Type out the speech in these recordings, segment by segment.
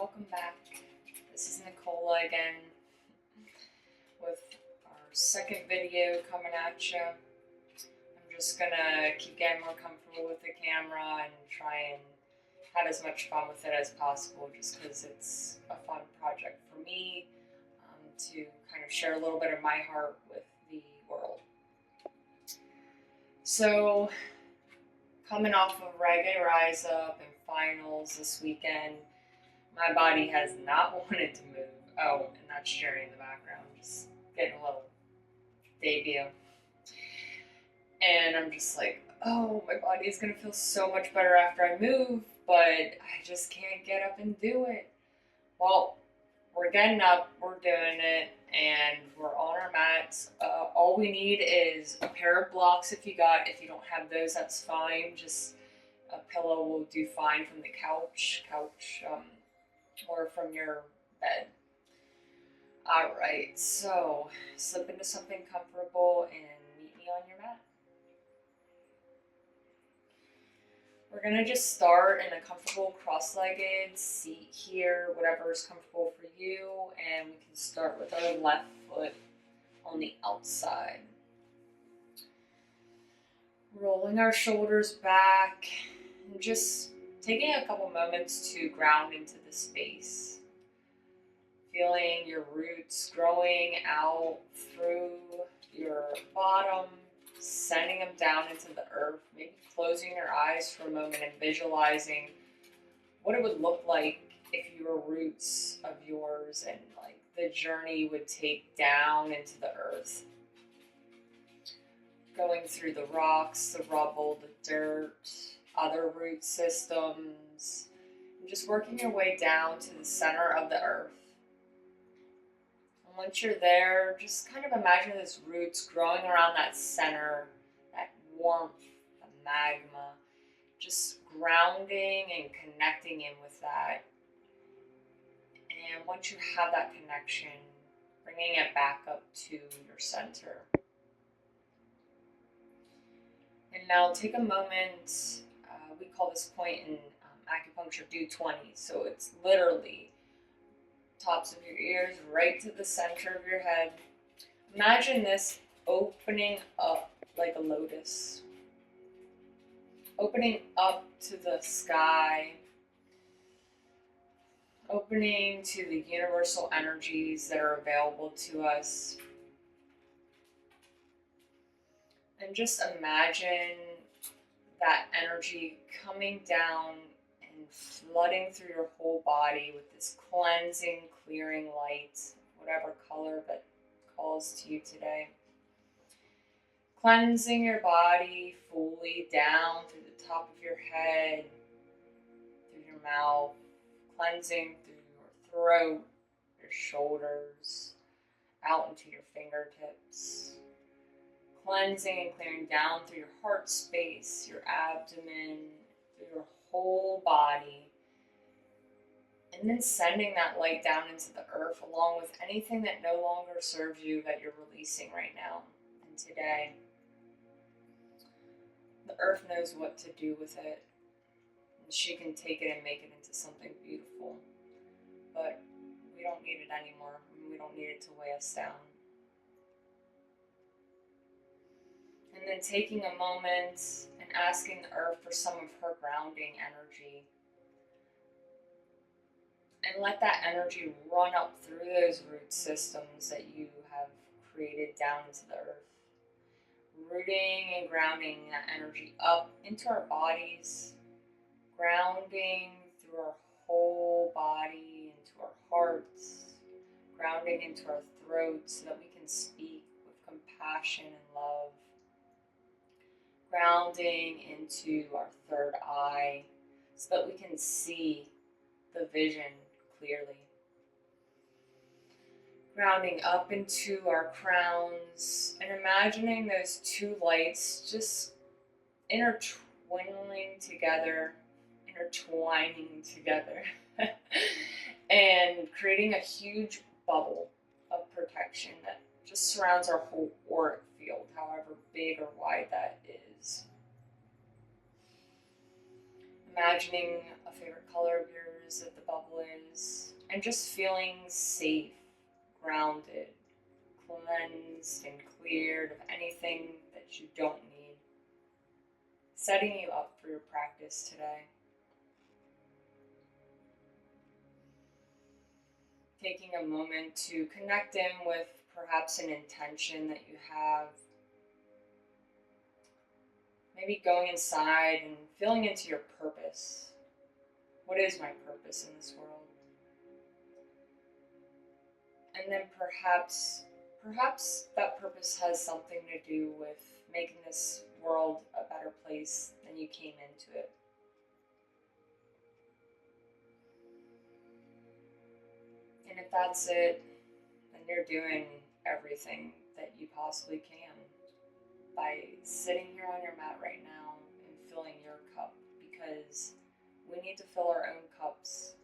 welcome back. This is Nikola again with our second video coming at you. I'm just gonna keep getting more comfortable with the camera and try and have as much fun with it as possible just because it's a fun project for me to kind of share a little bit of my heart with the world. So, coming off of Reggae Rise Up and finals this weekend, my body has not wanted to move. Oh, and that's Sherry in the background, just getting a little debut. And I'm just like, oh, my body is going to feel so much better after I move, but I just can't get up and do it. Well, we're getting up, we're doing it, and we're on our mats. All we need is a pair of blocks if you don't have those, that's fine. Just a pillow will do fine from the couch, or from your bed. Alright, so slip into something comfortable and meet me on your mat. We're going to just start in a comfortable cross-legged seat here, whatever is comfortable for you, and we can start with our left foot on the outside. Rolling our shoulders back and just taking a couple moments to ground into the space. Feeling your roots growing out through your bottom, sending them down into the earth, maybe closing your eyes for a moment and visualizing what it would look like if your roots of yours and like the journey you would take down into the earth. Going through the rocks, the rubble, the dirt, other root systems, and just working your way down to the center of the earth. And once you're there, just kind of imagine those roots growing around that center, that warmth, the magma, just grounding and connecting in with that. And once you have that connection, bringing it back up to your center. And now take a moment, we call this point in acupuncture do 20, so it's literally tops of your ears right to the center of your head. Imagine this opening up like a lotus, opening up to the sky, opening to the universal energies that are available to us. And just imagine that energy coming down and flooding through your whole body with this cleansing, clearing light, whatever color that calls to you today. Cleansing your body fully down through the top of your head, through your mouth, cleansing through your throat, your shoulders, out into your fingertips. Cleansing and clearing down through your heart space, your abdomen, through your whole body. And then sending that light down into the earth along with anything that no longer serves you that you're releasing right now and today. The earth knows what to do with it. And she can take it and make it into something beautiful. But we don't need it anymore. We don't need it to weigh us down. And then taking a moment and asking the earth for some of her grounding energy. And let that energy run up through those root systems that you have created down into the earth. Rooting and grounding that energy up into our bodies. Grounding through our whole body, into our hearts. Grounding into our throats so that we can speak with compassion and love. Grounding into our third eye so that we can see the vision clearly. Grounding up into our crowns and imagining those two lights just intertwining together and creating a huge bubble of protection that just surrounds our whole auric field, however big or wide that is. Imagining a favorite color of yours surface of the bubble is, and just feeling safe, grounded, cleansed, and cleared of anything that you don't need. Setting you up for your practice today. Taking a moment to connect in with perhaps an intention that you have. Maybe going inside and feeling into your purpose. What is my purpose in this world? And then perhaps that purpose has something to do with making this world a better place than you came into it. And if that's it, then you're doing everything that you possibly can by sitting here on your mat right now and filling your cup, because we need to fill our own cups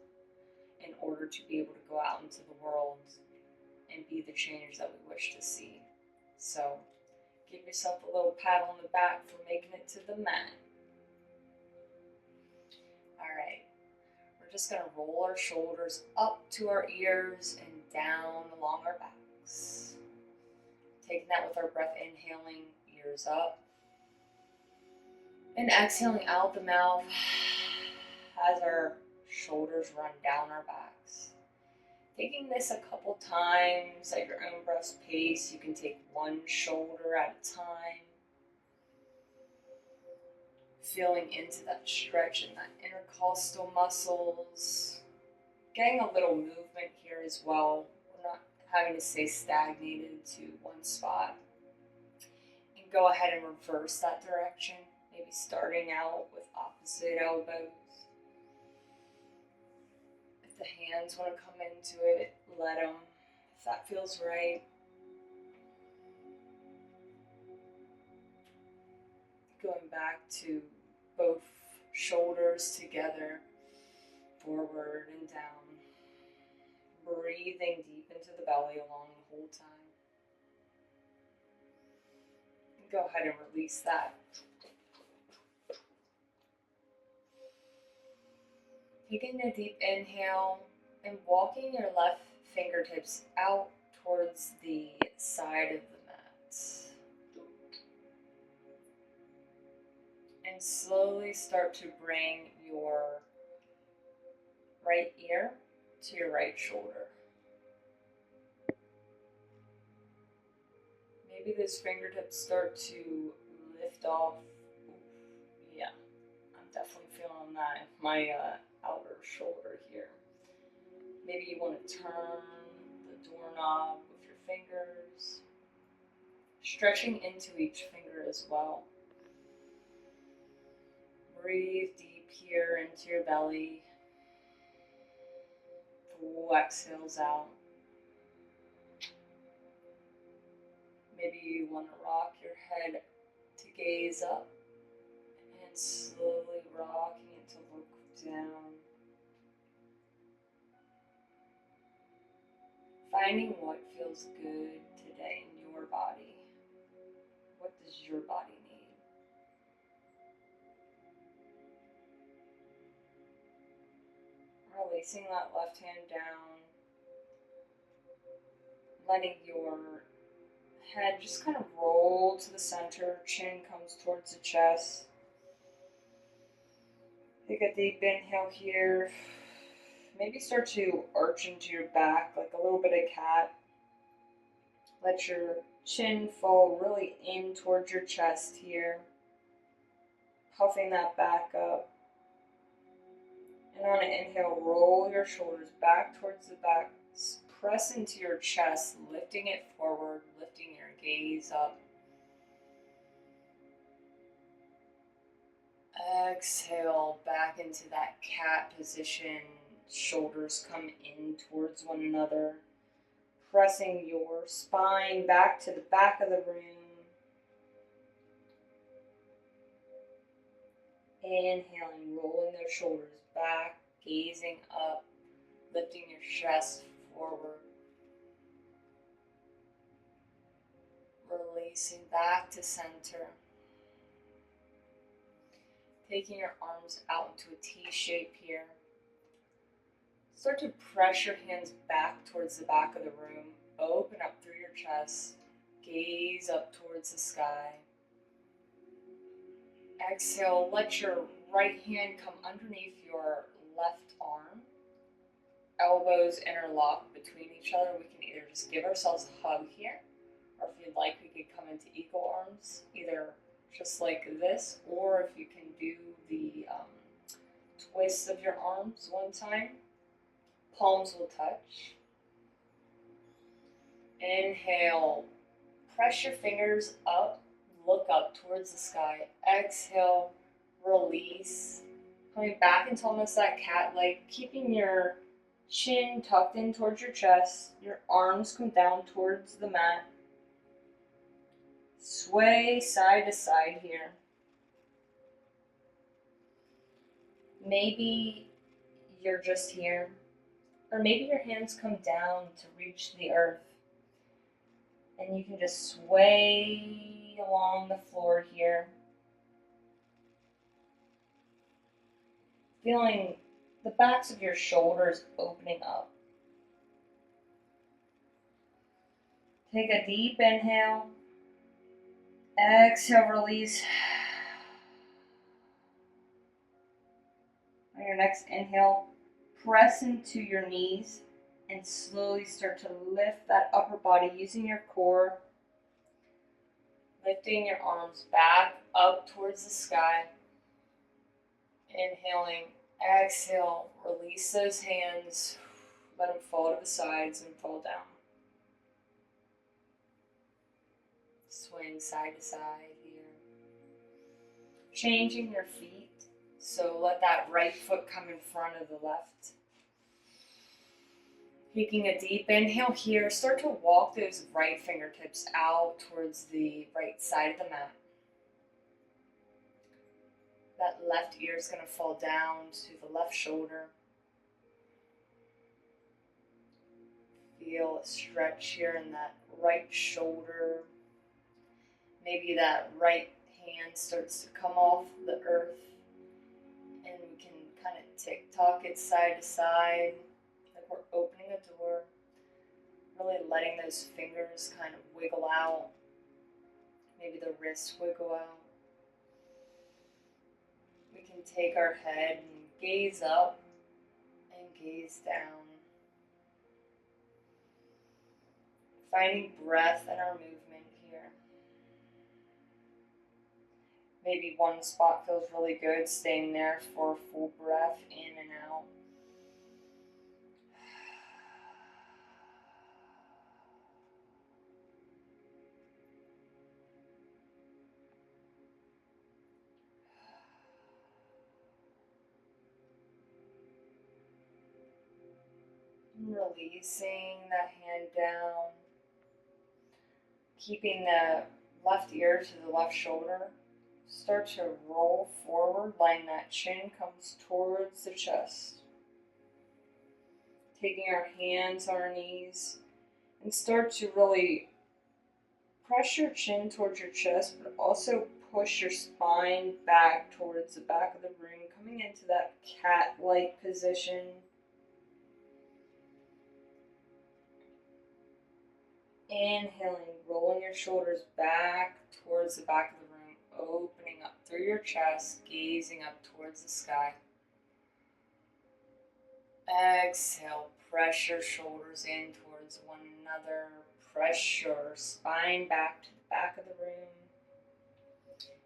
in order to be able to go out into the world and be the change that we wish to see. So give yourself a little pat on the back for making it to the mat. All right. We're just going to roll our shoulders up to our ears and down along our backs. Taking that with our breath, inhaling, ears up. And exhaling out the mouth as our shoulders run down our backs. Taking this a couple times at your own breath's pace. You can take one shoulder at a time. Feeling into that stretch in that intercostal muscles. Getting a little movement here as well. We're not having to stay stagnated to one spot. And go ahead and reverse that direction. Maybe starting out with opposite elbows. If the hands want to come into it, let them. If that feels right. Going back to both shoulders together, forward and down. Breathing deep into the belly along the whole time. And go ahead and release that. Taking a deep inhale and walking your left fingertips out towards the side of the mat. And slowly start to bring your right ear to your right shoulder. Maybe those fingertips start to lift off. Yeah, I'm definitely feeling that in my outer shoulder here. Maybe you want to turn the doorknob with your fingers, stretching into each finger as well. Breathe deep here into your belly. Full exhales out. Maybe you want to rock your head to gaze up and slowly rocking it to look down. Finding what feels good today in your body. What does your body need? Releasing that left hand down. Letting your head just kind of roll to the center. Chin comes towards the chest. Take a deep inhale here. Maybe start to arch into your back like a little bit of cat. Let your chin fall really in towards your chest here. Puffing that back up. And on an inhale, roll your shoulders back towards the back. Press into your chest, lifting it forward, lifting your gaze up. Exhale back into that cat position. Shoulders come in towards one another. Pressing your spine back to the back of the room. Inhaling, rolling those shoulders back, gazing up, lifting your chest forward. Releasing back to center. Taking your arms out into a T shape here. Start to press your hands back towards the back of the room. Open up through your chest. Gaze up towards the sky. Exhale, let your right hand come underneath your left arm. Elbows interlock between each other. We can either just give ourselves a hug here, or if you'd like, we could come into eagle arms, either just like this, or if you can do the twist of your arms one time. Palms will touch. Inhale, press your fingers up, look up towards the sky. Exhale, release. Coming back into almost that cat-like, keeping your chin tucked in towards your chest. Your arms come down towards the mat. Sway side to side here. Maybe you're just here, or maybe your hands come down to reach the earth. And you can just sway along the floor here. Feeling the backs of your shoulders opening up. Take a deep inhale. Exhale, release. On your next inhale, press into your knees and slowly start to lift that upper body using your core. Lifting your arms back up towards the sky. Inhaling, exhale, release those hands. Let them fall to the sides and fall down. Swing side to side here. Changing your feet. So let that right foot come in front of the left. Taking a deep inhale here. Start to walk those right fingertips out towards the right side of the mat. That left ear is going to fall down to the left shoulder. Feel a stretch here in that right shoulder. Maybe that right hand starts to come off the earth. And we can kind of tick-tock it side to side. Like we're opening a door. Really letting those fingers kind of wiggle out. Maybe the wrists wiggle out. We can take our head and gaze up and gaze down. Finding breath in our movement here. Maybe one spot feels really good, staying there for a full breath in and out. Releasing that hand down. Keeping the left ear to the left shoulder. Start to roll forward, letting that chin comes towards the chest. Taking our hands on our knees and start to really press your chin towards your chest, but also push your spine back towards the back of the room, coming into that cat-like position. Inhaling, rolling your shoulders back towards the back of the room, opening up through your chest, gazing up towards the sky. Exhale, press your shoulders in towards one another. Press your spine back to the back of the room.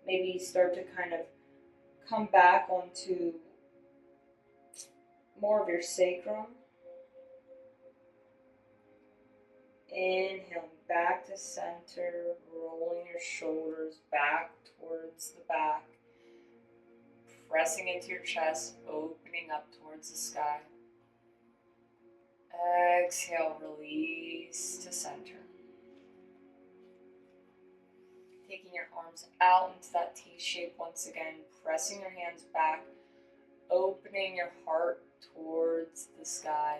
Maybe start to kind of come back onto more of your sacrum. Inhaling back to center, rolling your shoulders back towards the back, pressing into your chest, opening up towards the sky. Exhale, release to center. Taking your arms out into that T shape once again, pressing your hands back, opening your heart towards the sky.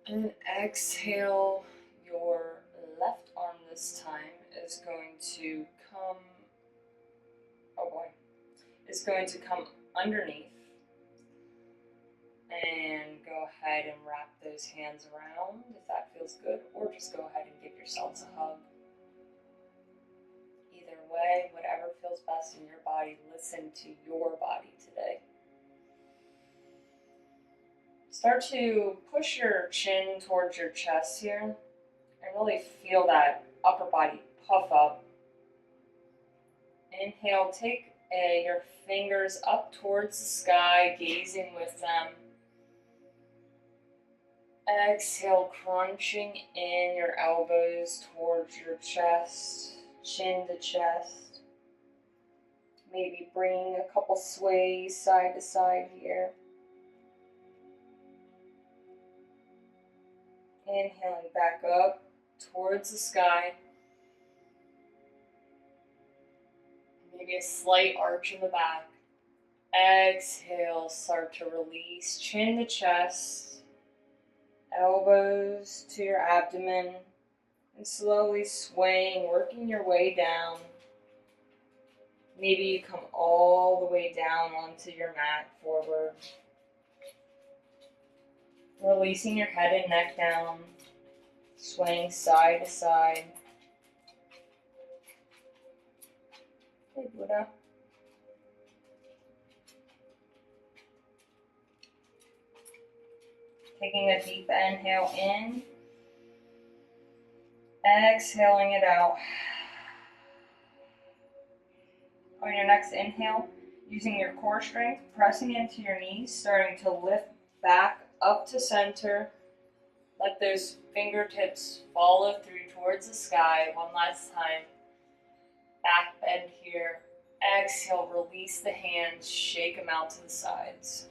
And exhale, your left arm this time is going to come underneath. And go ahead and wrap those hands around if that feels good, or just go ahead and give yourselves a hug. Either way, whatever feels best in your body, listen to your body today. Start to push your chin towards your chest here and really feel that upper body puff up. Inhale, take your fingers up towards the sky, gazing with them. Exhale, crunching in your elbows towards your chest, chin to chest. Maybe bringing a couple sways side to side here. Inhaling back up towards the sky. Maybe a slight arch in the back. Exhale, start to release, chin to chest, elbows to your abdomen, and slowly swaying, working your way down. Maybe you come all the way down onto your mat forward. Releasing your head and neck down, swaying side to side. Hey, Buddha. Taking a deep inhale in, exhaling it out. On your next inhale, using your core strength, pressing into your knees, starting to lift back up to center. Let those fingertips follow through towards the sky. One last time. Back bend here. Exhale, release the hands, shake them out to the sides.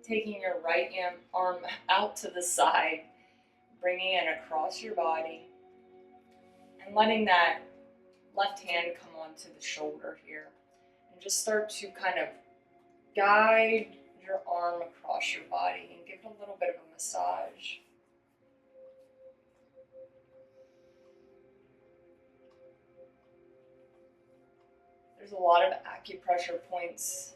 Taking your right arm out to the side, bringing it across your body, and letting that left hand come onto the shoulder here. And just start to kind of guide your arm across your body and give it a little bit of a massage. There's a lot of acupressure points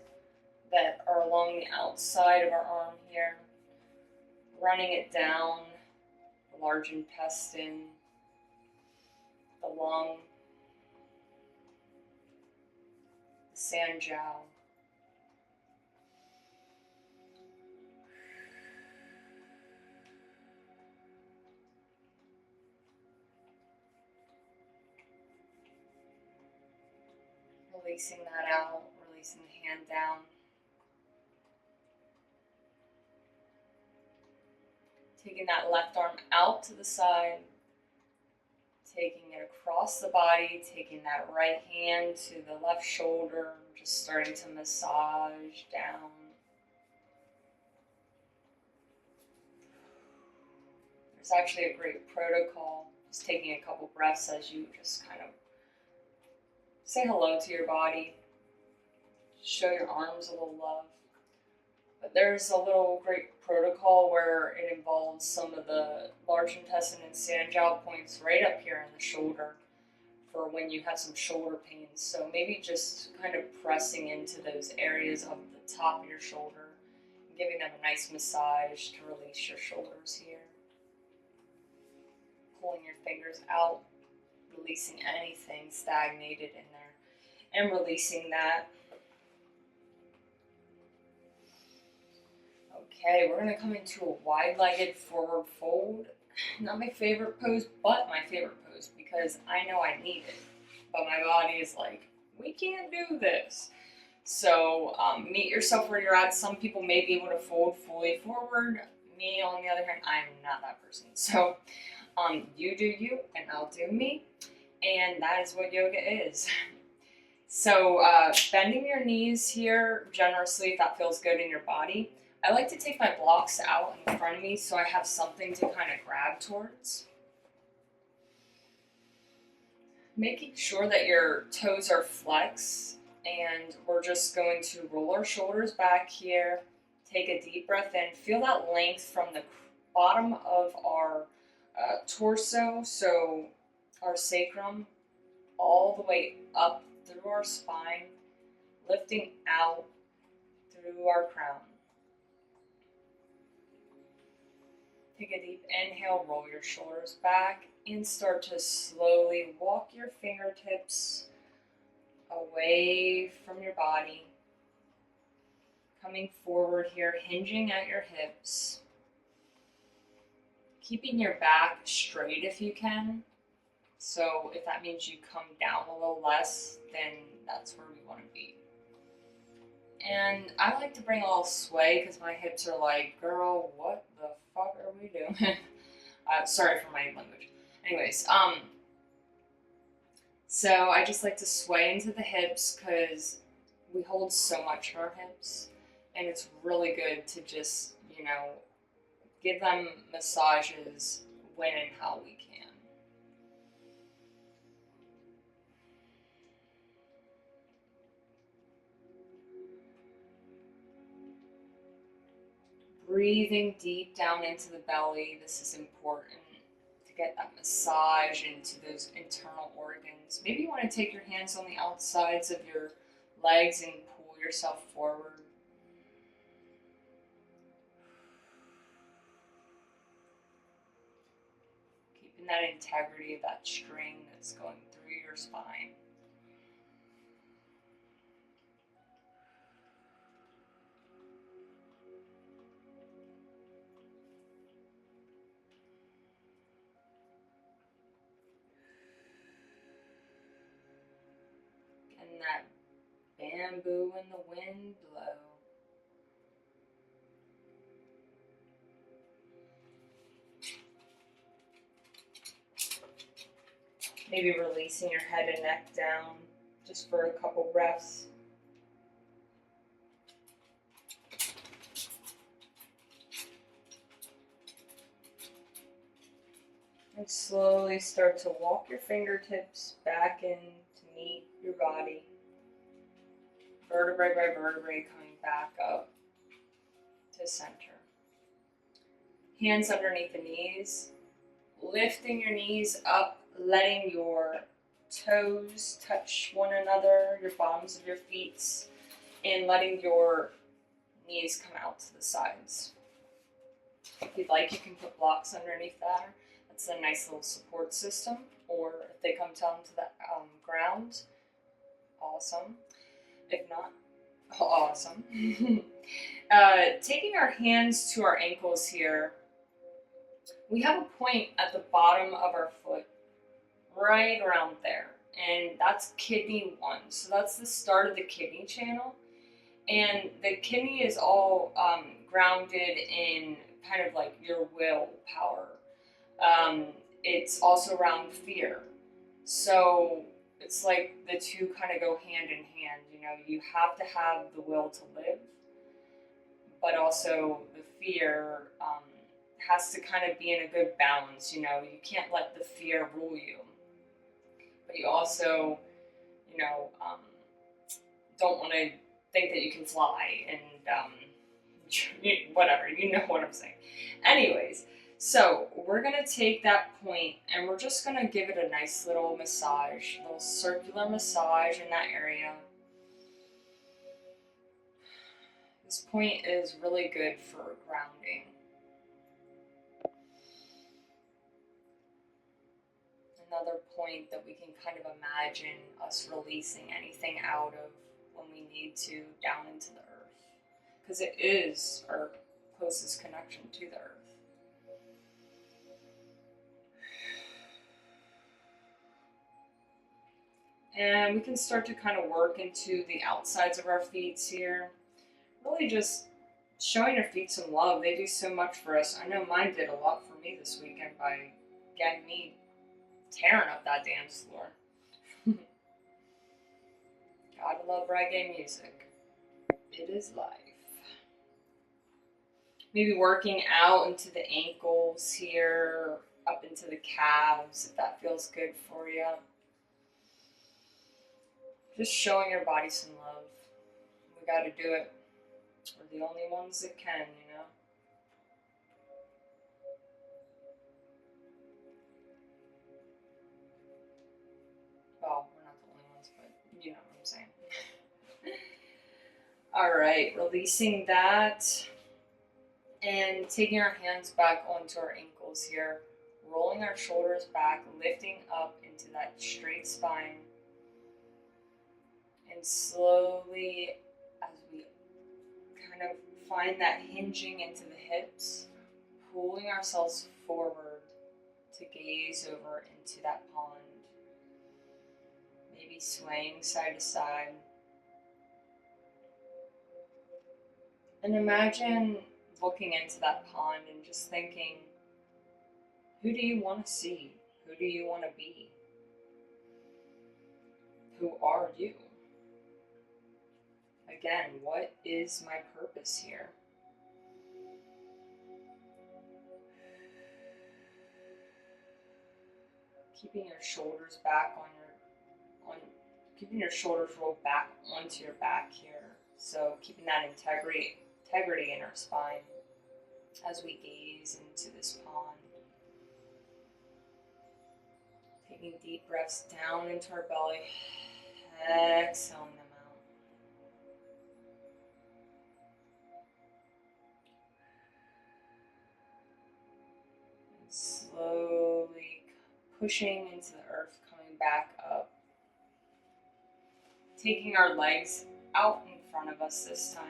that are along the outside of our arm here, running it down the large intestine, the lung, the sanjiao. Releasing that out, releasing the hand down. Taking that left arm out to the side, taking it across the body, taking that right hand to the left shoulder, just starting to massage down. There's actually a great protocol, just taking a couple breaths as you just kind of say hello to your body, show your arms a little love. But there's a little great protocol where it involves some of the large intestine and sanjiao points right up here in the shoulder for when you have some shoulder pains. So maybe just kind of pressing into those areas of the top of your shoulder, and giving them a nice massage to release your shoulders here. Pulling your fingers out, releasing anything stagnated in there, and releasing that. Okay, we're going to come into a wide-legged forward fold. Not my favorite pose, but my favorite pose because I know I need it. But my body is like, we can't do this. So meet yourself where you're at. Some people may be able to fold fully forward. Me, on the other hand, I'm not that person. So you do you, and I'll do me. And that is what yoga is. So bending your knees here generously if that feels good in your body. I like to take my blocks out in front of me so I have something to kind of grab towards. Making sure that your toes are flexed, and we're just going to roll our shoulders back here. Take a deep breath in. Feel that length from the bottom of our torso, so our sacrum, all the way up through our spine, lifting out through our crown. Take a deep inhale, roll your shoulders back, and start to slowly walk your fingertips away from your body. Coming forward here, hinging at your hips. Keeping your back straight if you can. So if that means you come down a little less, then that's where we want to be. And I like to bring a little sway because my hips are like, girl, what the fuck are we doing? Sorry for my language. Anyways, so I just like to sway into the hips because we hold so much in our hips, and it's really good to just, give them massages when and how we can. Breathing deep down into the belly. This is important to get that massage into those internal organs. Maybe you want to take your hands on the outsides of your legs and pull yourself forward. Keeping that integrity of that string that's going through your spine. And that bamboo in the wind blow. Maybe releasing your head and neck down just for a couple breaths. And slowly start to walk your fingertips back in to meet your body. Vertebrae by vertebrae coming back up to center. Hands underneath the knees. Lifting your knees up, letting your toes touch one another, your bottoms of your feet, and letting your knees come out to the sides. If you'd like, you can put blocks underneath that. That's a nice little support system. Or if they come down to the ground, awesome. If not, awesome. Taking our hands to our ankles here, we have a point at the bottom of our foot, right around there. And that's kidney 1. So that's the start of the kidney channel. And the kidney is all grounded in kind of like your willpower. It's also around fear. So it's like the two kind of go hand in hand. You have to have the will to live, but also the fear has to kind of be in a good balance. You can't let the fear rule you, but you also, don't want to think that you can fly and whatever. You know what I'm saying. Anyways. So we're going to take that point and we're just going to give it a nice little massage, a little circular massage in that area. This point is really good for grounding. Another point that we can kind of imagine us releasing anything out of when we need to down into the earth. Because it is our closest connection to the earth. And we can start to kind of work into the outsides of our feet here. Really just showing our feet some love. They do so much for us. I know mine did a lot for me this weekend by getting me tearing up that dance floor. Gotta love reggae music. It is life. Maybe working out into the ankles here, up into the calves, if that feels good for you. Just showing your body some love. We gotta do it. We're the only ones that can, Well, right, releasing that and taking our hands back onto our ankles here, rolling our shoulders back, lifting up into that straight spine, and slowly, as we kind of find that hinging into the hips, pulling ourselves forward to gaze over into that pond, maybe swaying side to side. And imagine looking into that pond and just thinking, who do you want to see? Who do you want to be? Who are you? Again, what is my purpose here? Keeping your shoulders back keeping your shoulders rolled back onto your back here. So keeping that integrity in our spine as we gaze into this pond. Taking deep breaths down into our belly, exhaling them out. And slowly pushing into the earth, coming back up. Taking our legs out in front of us this time.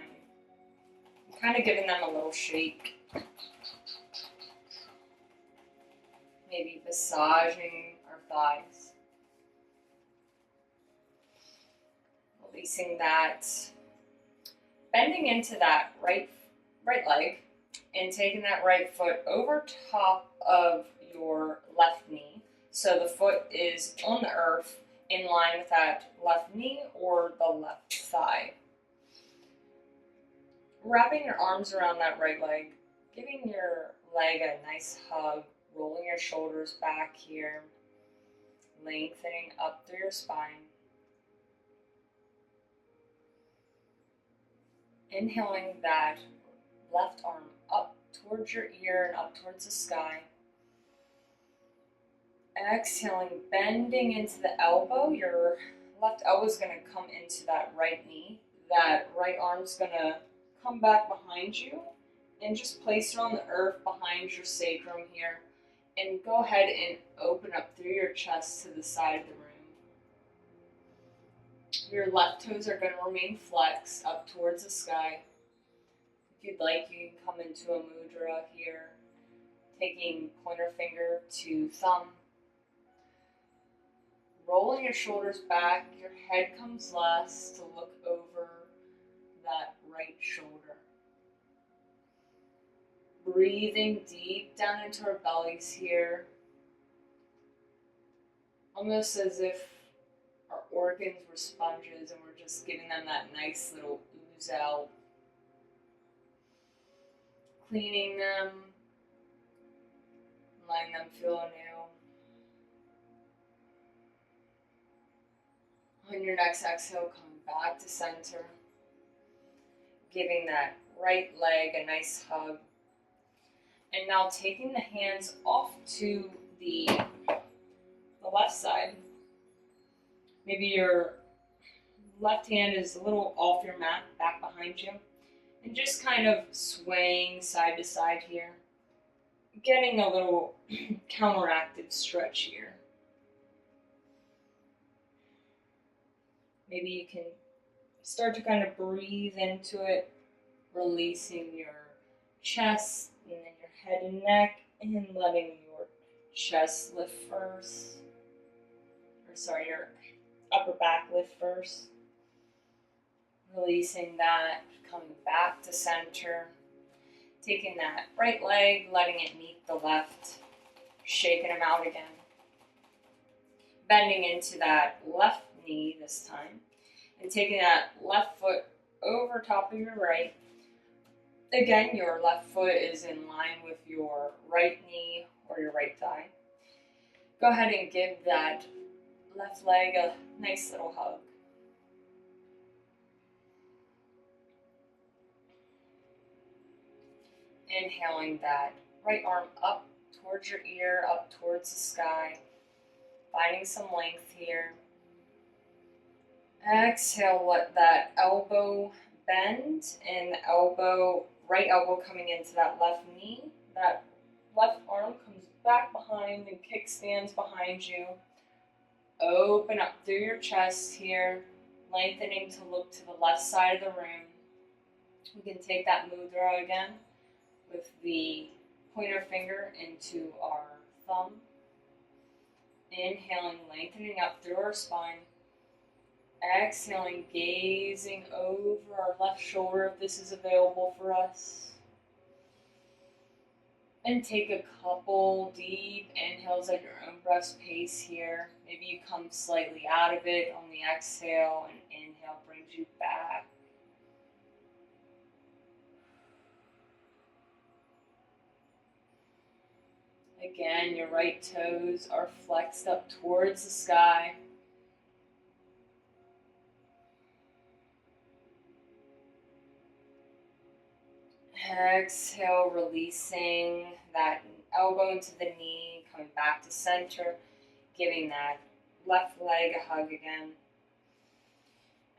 Kind of giving them a little shake. Maybe massaging our thighs. Releasing that. Bending into that right leg and taking that right foot over top of your left knee. So the foot is on the earth in line with that left knee or the left thigh. Wrapping your arms around that right leg, giving your leg a nice hug, rolling your shoulders back here, lengthening up through your spine. Inhaling that left arm up towards your ear and up towards the sky. Exhaling, bending into the elbow. Your left elbow is going to come into that right knee. That right arm's going to come back behind you and just place it on the earth behind your sacrum here. And go ahead and open up through your chest to the side of the room. Your left toes are going to remain flexed up towards the sky. If you'd like, you can come into a mudra here, taking pointer finger to thumb. Rolling your shoulders back, your head comes last to look over that right shoulder. Breathing deep down into our bellies here, almost as if our organs were sponges and we're just giving them that nice little ooze out. Cleaning them, letting them feel anew. On your next exhale, coming back to center. Giving that right leg a nice hug. And now taking the hands off to the left side. Maybe your left hand is a little off your mat, back behind you. And just kind of swaying side to side here. Getting a little counteracted stretch here. Maybe you can start to kind of breathe into it, releasing your chest and then your head and neck, and letting your chest lift first. Your upper back lift first. Releasing that, coming back to center. Taking that right leg, letting it meet the left, shaking them out again. Bending into that left knee this time, and taking that left foot over top of your right. Again, your left foot is in line with your right knee or your right thigh. Go ahead and give that left leg a nice little hug. Inhaling that right arm up towards your ear, up towards the sky. Finding some length here. Exhale, let that elbow bend in the elbow, right elbow coming into that left knee. That left arm comes back behind and kickstands behind you. Open up through your chest here, lengthening to look to the left side of the room. We can take that mudra again with the pointer finger into our thumb. Inhaling, lengthening up through our spine. Exhaling, gazing over our left shoulder if this is available for us. And take a couple deep inhales at your own breath's pace here. Maybe you come slightly out of it on the exhale, and inhale brings you back. Again, your right toes are flexed up towards the sky. Exhale, releasing that elbow into the knee, coming back to center, giving that left leg a hug again.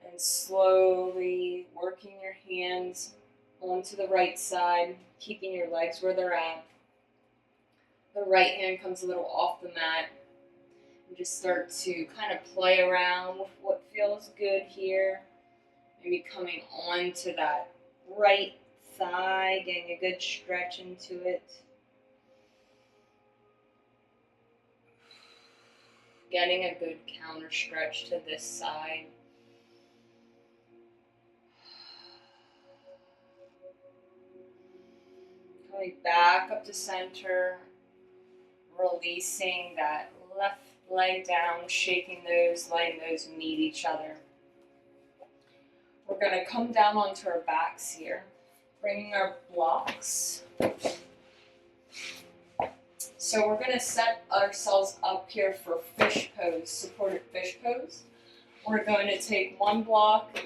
And slowly working your hands onto the right side, keeping your legs where they're at. The right hand comes a little off the mat. And just start to kind of play around with what feels good here. Maybe coming onto that right thigh, getting a good stretch into it. Getting a good counter stretch to this side. Coming back up to center, releasing that left leg down, shaking those, letting those meet each other. We're going to come down onto our backs here, bringing our blocks. So we're going to set ourselves up here for fish pose, supported fish pose. We're going to take one block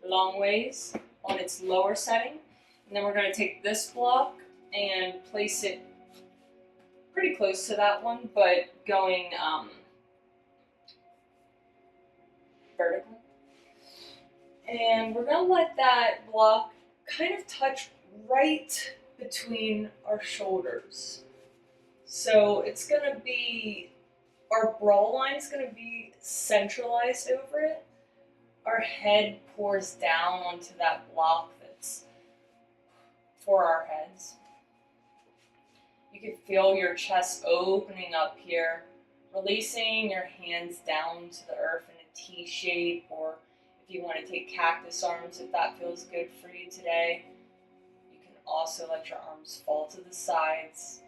long ways on its lower setting, and then we're going to take this block and place it pretty close to that one, but going vertically. And we're going to let that block kind of touch right between our shoulders. So it's going to be, our brow line is going to be centralized over it. Our head pours down onto that block that's for our heads. You can feel your chest opening up here, releasing your hands down to the earth in a T shape, or if you want to take cactus arms, if that feels good for you today. You can also let your arms fall to the sides.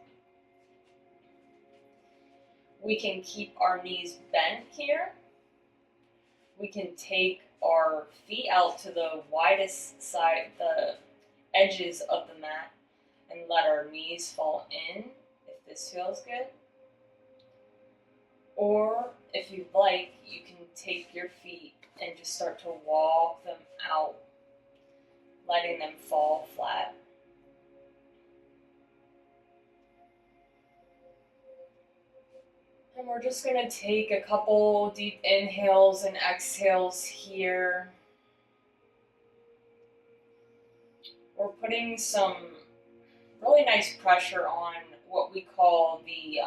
We can keep our knees bent here. We can take our feet out to the widest side, the edges of the mat, and let our knees fall in, if this feels good. Or, if you'd like, you can take your feet and just start to walk them out, letting them fall flat. And we're just going to take a couple deep inhales and exhales here. We're putting some really nice pressure on what we call the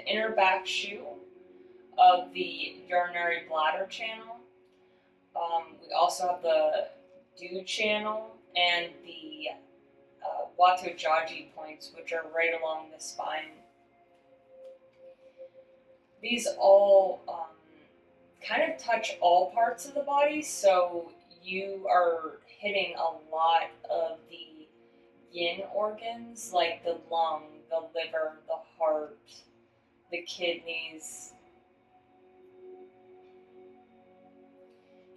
inner back shoe of the urinary bladder channel. We also have the dew channel and the Watojaji points, which are right along the spine. These all kind of touch all parts of the body, so you are hitting a lot of the yin organs, like the lung, the liver, the heart, the kidneys.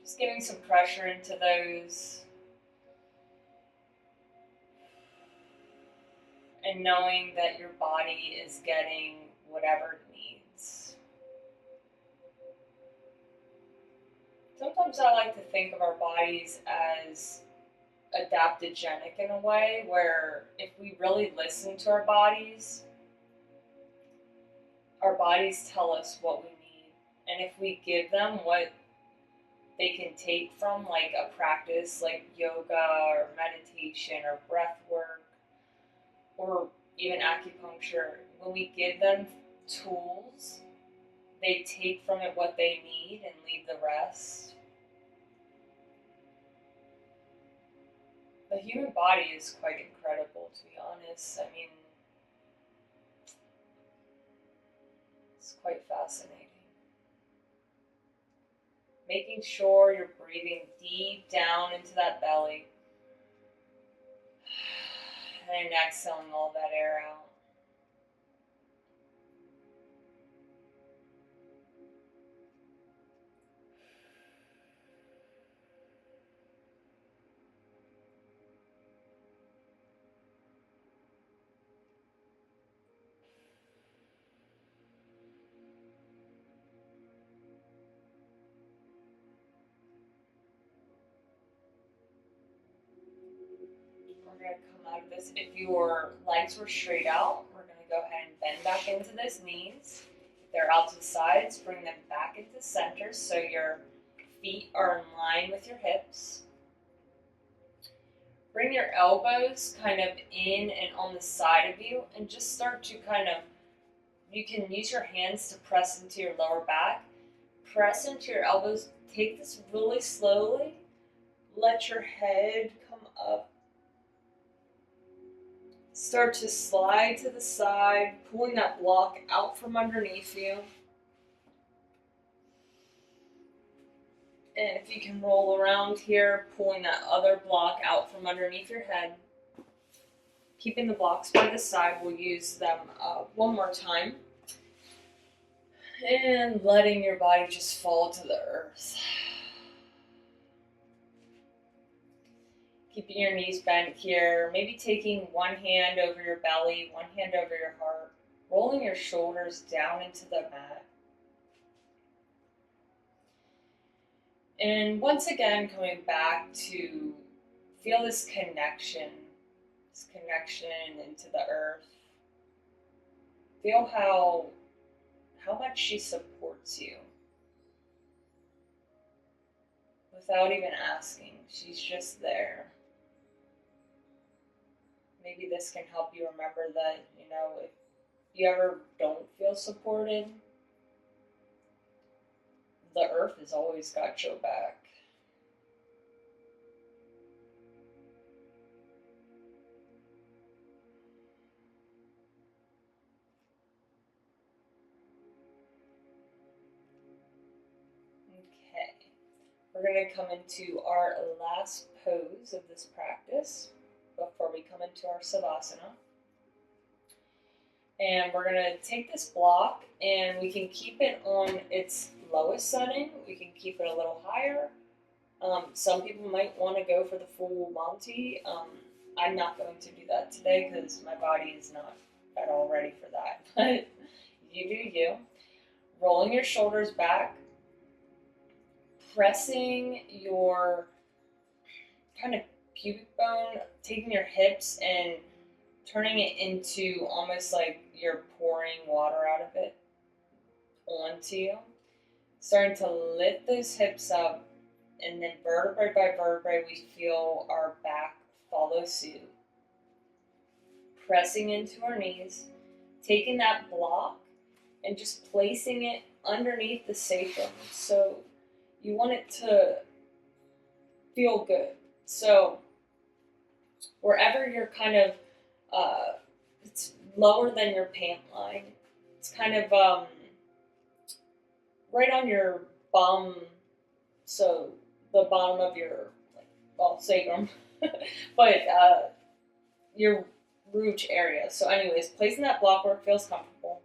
Just giving some pressure into those. And knowing that your body is getting whatever it needs. Sometimes I like to think of our bodies as adaptogenic in a way, where if we really listen to our bodies tell us what we need. And if we give them what they can take from like a practice like yoga or meditation or breath work or even acupuncture. When we give them tools, they take from it what they need and leave the rest. The human body is quite incredible, to be honest. I mean, it's quite fascinating. Making sure you're breathing deep down into that belly and exhaling all that air out. We're going to come out of this. If your legs were straight out, we're going to go ahead and bend back into those knees. If they're out to the sides, bring them back into center so your feet are in line with your hips. Bring your elbows kind of in and on the side of you and just start to you can use your hands to press into your lower back. Press into your elbows. Take this really slowly. Let your head come up. Start to slide to the side, pulling that block out from underneath you. And if you can roll around here, pulling that other block out from underneath your head. Keeping the blocks by the side, we'll use them one more time. And letting your body just fall to the earth. Keeping your knees bent here. Maybe taking one hand over your belly, one hand over your heart. Rolling your shoulders down into the mat. And once again, coming back to feel this connection into the earth. Feel how much she supports you. Without even asking, she's just there. Maybe this can help you remember that, if you ever don't feel supported, the earth has always got your back. Okay, we're going to come into our last pose of this practice before we come into our Savasana. And we're going to take this block and we can keep it on its lowest setting. We can keep it a little higher. Some people might want to go for the full Monty. I'm not going to do that today because my body is not at all ready for that. But you do you. Rolling your shoulders back. Pressing your kind of pubic bone, taking your hips and turning it into almost like you're pouring water out of it onto you. Starting to lift those hips up, and then vertebrae by vertebrae, we feel our back follow suit. Pressing into our knees, taking that block and just placing it underneath the sacrum. So you want it to feel good. So wherever you're kind of, it's lower than your pant line. It's kind of right on your bum, so the bottom of your, sacrum, but your rooch area. So anyways, placing that block where it feels comfortable.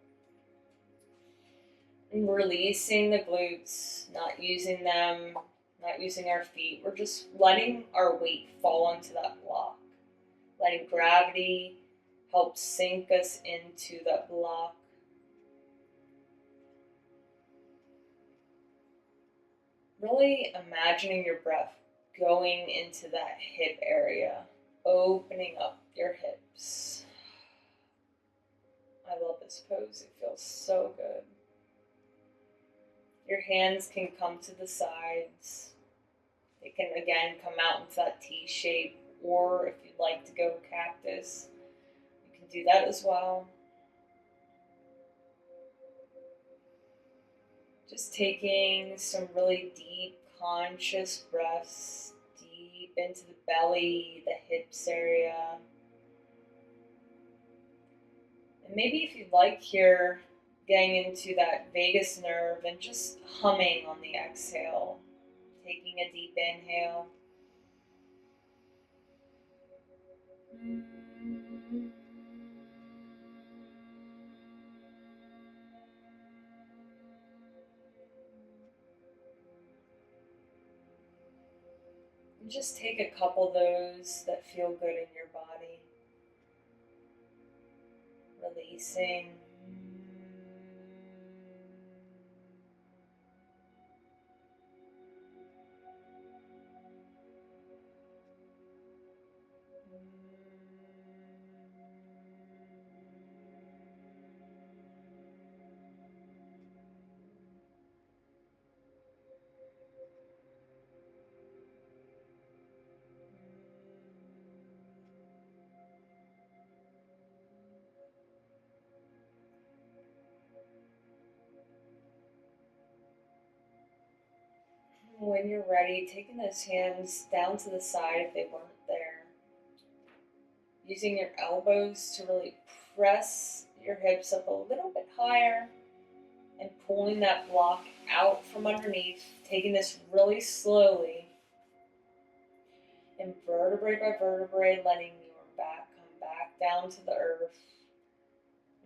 And releasing the glutes, not using them, not using our feet. We're just letting our weight fall into that block. Letting gravity help sink us into that block. Really imagining your breath going into that hip area, opening up your hips. I love this pose. It feels so good. Your hands can come to the sides. It can again come out into that T shape, or if you'd like to go cactus, you can do that as well. Just taking some really deep, conscious breaths deep into the belly, the hips area. And maybe if you'd like here, getting into that vagus nerve and just humming on the exhale. Taking a deep inhale. And just take a couple of those that feel good in your body. Releasing. When you're ready, taking those hands down to the side if they weren't there. Using your elbows to really press your hips up a little bit higher and pulling that block out from underneath. Taking this really slowly. And vertebrae by vertebrae, letting your back come back down to the earth.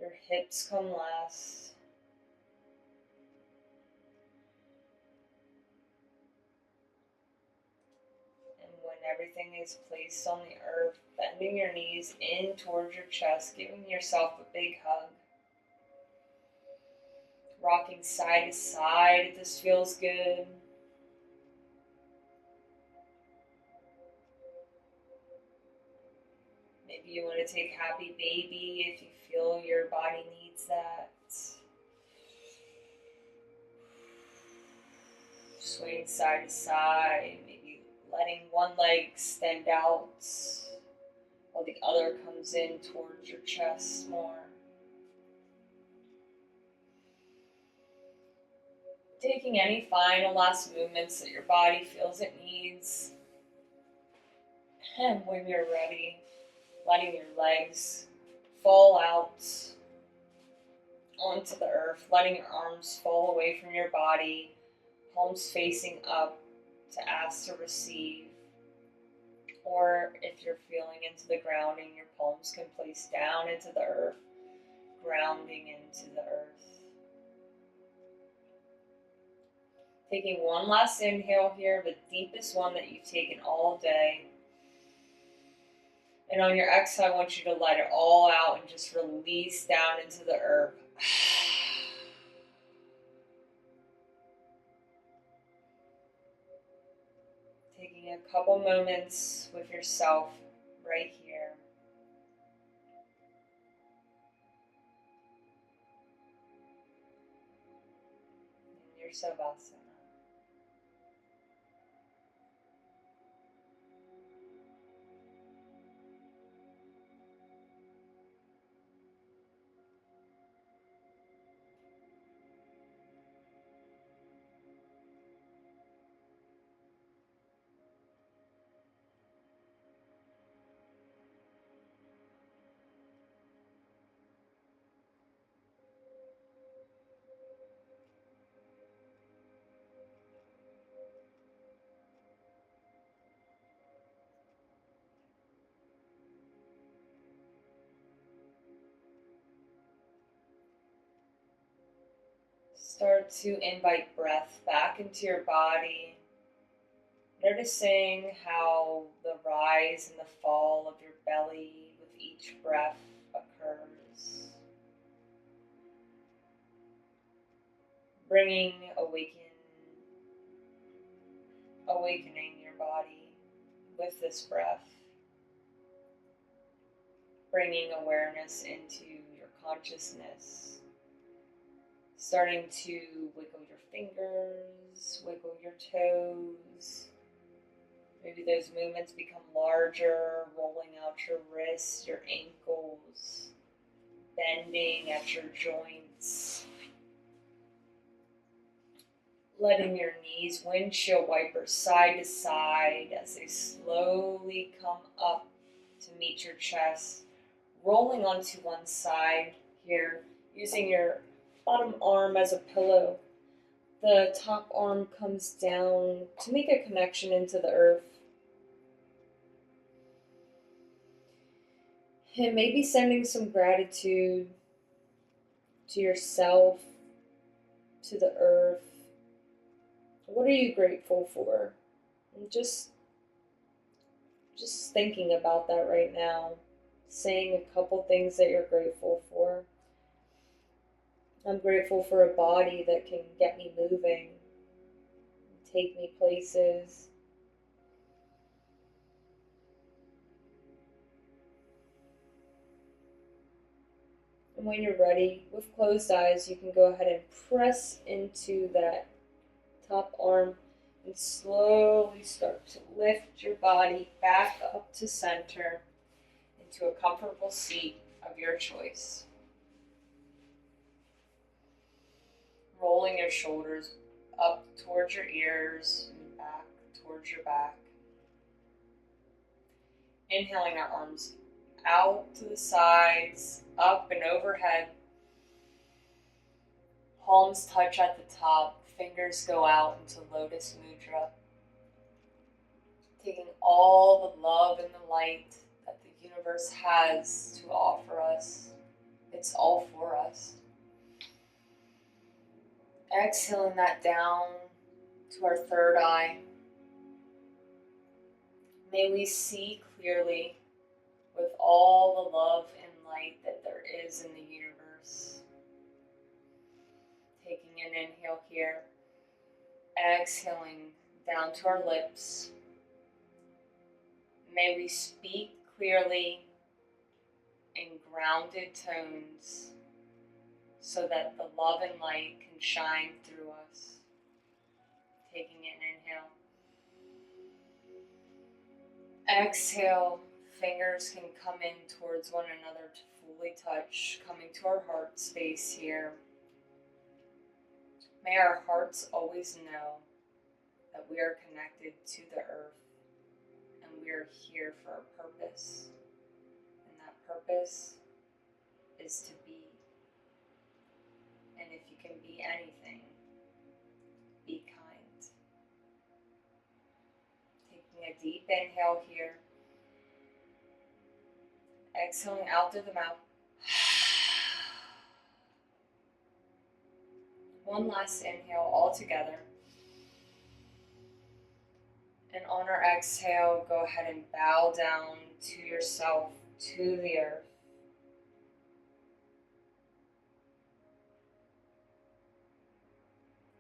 Your hips come last. When everything is placed on the earth, bending your knees in towards your chest, giving yourself a big hug. Rocking side to side if this feels good. Maybe you want to take happy baby if you feel your body needs that. Swaying side to side, maybe letting one leg extend out while the other comes in towards your chest more. Taking any final last movements that your body feels it needs. And when you're ready, letting your legs fall out onto the earth, letting your arms fall away from your body, palms facing up to ask to receive. Or if you're feeling into the grounding, your palms can place down into the earth, grounding into the earth. Taking one last inhale here, the deepest one that you've taken all day. And on your exhale, I want you to let it all out and just release down into the earth. Taking a couple moments with yourself right here. In your Savasana. Start to invite breath back into your body. Noticing how the rise and the fall of your belly with each breath occurs. Bringing awakening your body with this breath. Bringing awareness into your consciousness. Starting to wiggle your fingers, wiggle your toes. Maybe those movements become larger, rolling out your wrists, your ankles, bending at your joints. Letting your knees windshield wiper side to side as they slowly come up to meet your chest. Rolling onto one side here, using your bottom arm as a pillow. The top arm comes down to make a connection into the earth. And maybe sending some gratitude to yourself, to the earth. What are you grateful for? And just thinking about that right now. Saying a couple things that you're grateful for. I'm grateful for a body that can get me moving, take me places. And when you're ready, with closed eyes, you can go ahead and press into that top arm and slowly start to lift your body back up to center into a comfortable seat of your choice. Rolling your shoulders up towards your ears and back towards your back. Inhaling our arms out to the sides, up and overhead. Palms touch at the top, fingers go out into Lotus Mudra. Taking all the love and the light that the universe has to offer us. It's all for us. Exhaling that down to our third eye. May we see clearly with all the love and light that there is in the universe. Taking an inhale here. Exhaling down to our lips. May we speak clearly in grounded tones so that the love and light can shine through us. Taking an inhale. Exhale, fingers can come in towards one another to fully touch, coming to our heart space here. May our hearts always know that we are connected to the earth and we are here for a purpose. And that purpose is to be. And if you can be anything, be kind. Taking a deep inhale here. Exhaling out through the mouth. One last inhale all together. And on our exhale, go ahead and bow down to yourself, to the earth.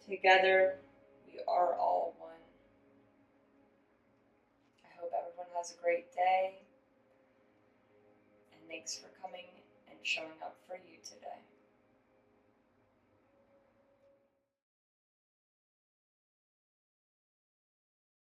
Together, we are all one. I hope everyone has a great day. And thanks for coming and showing up for you today.